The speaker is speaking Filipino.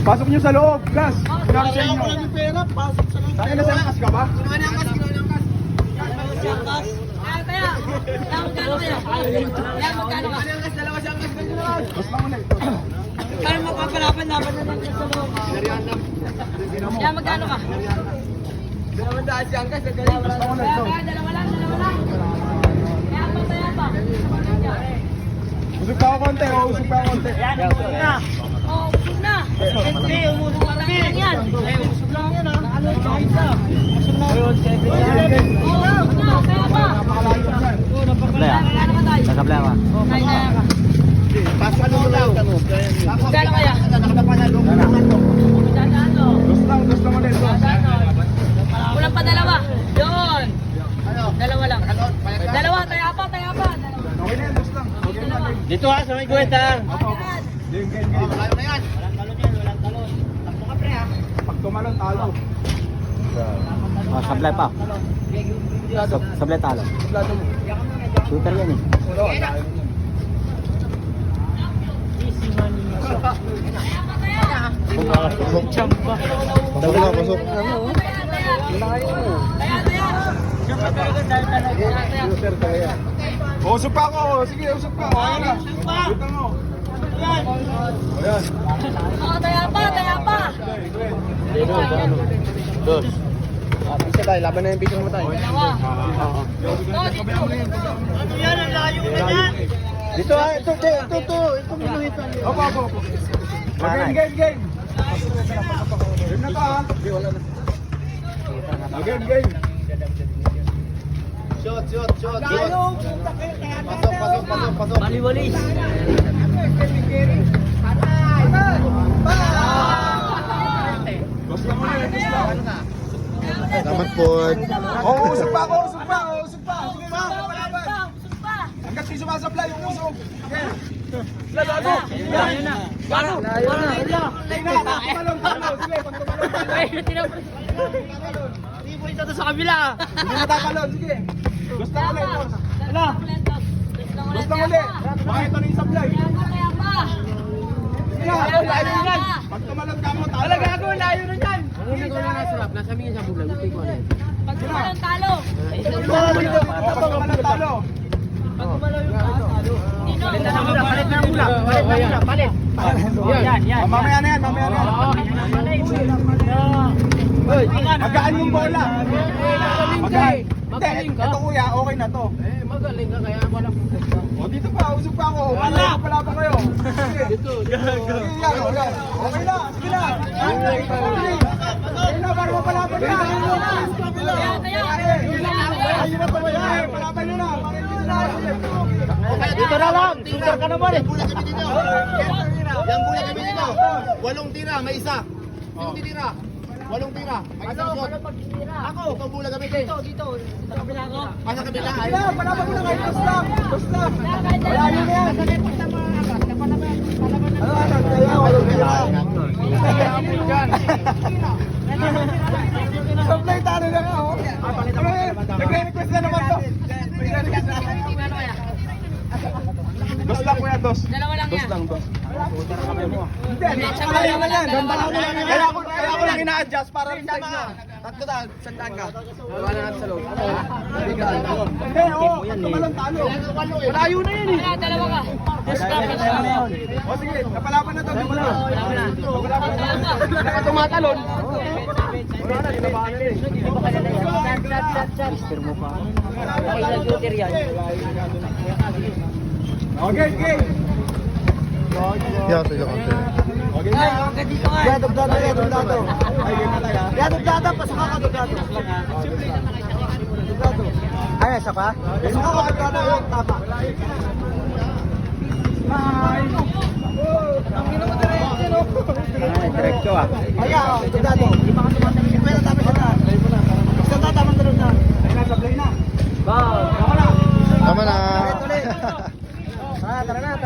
Pasok nyo sa loob, gas. Sinabi sa inyo. Wala yung pera, pasok sa lang. Saan na sa angkas ka ba? Ginawa niya angkas. Kaya, magkano kaya? Kaya, magkano ka? Dalawa siya angkas. Bus lang muna ito. Kaya magpapalaban laban na lang sa loob. Kaya, magkano ka? Dalawang daan siya angkas. Nagaling. Bus lang muna ito. Kaya, dalawa lang. Kaya pa. Usog pa ako konti, usog pa ako konti. Oh, usog na. Hindi, umusog lang yan. Usog lang yan, ha? Ano, kahit na. Kaya pa. Napakalayo naman. Magkano ka tayo? Nagkabla ka. Kaya ka. Pasok ano mo lang. Magkano kaya? Magkano? Bus lang muna ito. Kulang pa dalawa. Yun. Dalawa lang. Dalawa, taya pa. Okay na yan, bus lang. Okay na. Dito ha, sa may kwenta. Game, game, game. Malayo na yan. Pag tumalon, talo. Sablay pa. Sablay talo. Shooter yan eh. Pasok. Taya. Usog pa ako. Sige, usog pa. Okay na. Dito mo. Ayan. Oh, taya pa. Dos. Isa tayo, laban na yung piso mo tayo. Dalawa. Oh, dito. Dito ha, ito. Ito mo lang ito. Opo. Game. Game na ka ha. Game. Shot. Pasok. Baliwalis. Bus lang muna, bus lang. Salamat po. Oo, usog pa ako. Sige pa. Palaban. Usog pa. Hanggat di sumasablay yung usog. Okay. Ayun na. Tumalon. Sige, pag tumalon. Hindi po ito sa kabila. Hindi matatalon, sige. Gusto mo ulit, boss. Wala. Gusto mo ulit. Baka ito na yung sablay. Kaya pa. Sige na, layo na yan. Pag tumalon ka mo, talo. layo na dyan. Pag tumalon talo. Pag tumalon, talo. Dino. Palit na mula. Yan. Mamaya na yan. Magaan yung bola. Magaan. Hindi, ito kuya, okay na to. Magaling ka kaya wala pong pesta. O dito pa, usog pa ako. Wala pa kayo. Sige. Sige, yan. Okay na, sige na. Sige na, para mapalaban na. Palaban nyo na. Para hindi na. Dito na lang. Shooter ka naman eh. Bulan kami dito. Yan bulan kami dito. 8 tira, may isa. Sino titira? 8 tira. May isang shot. Ako. Ito bulan kami dito. Sa kabila ko. Sa kabila. Sige na, palaban mo na kayo. Basta. Wala nyo na yan. Supply talo na nga, oh. Nagre-request na naman to. Dos lang kuya, dos. Dalawa lang Dos yan. lang, dos. Hindi, kaya mo yan. Kaya ako lang ina-adjust para rin sa inyo. Tatlo tayo, sandaan ka. Wala na natin sa loob. Hindi, oo. Tumalong talo. Malayo na yan eh. Kaya dalawa ka. O sige, napalaban na to. Napalaban na. Baka tumatalon. Wala na, dinabahan na eh. Mister mo pa. Okay, okay. Yeah, sige konti. Okay na. Yeah, dugdado. Ay, game na tayo. Yeah, dugdado. Pasok ako, dugdado. Dugdado. Ay, isa pa? Pasok ako, dugdado. Tama. Ay, diretso ah. Ayan, dugdado. Pwede tama siya na. Isang tatamang talon na. Ay, nasa play na. Wow. Ako na. Tama na. Ulit. Ah, tara na.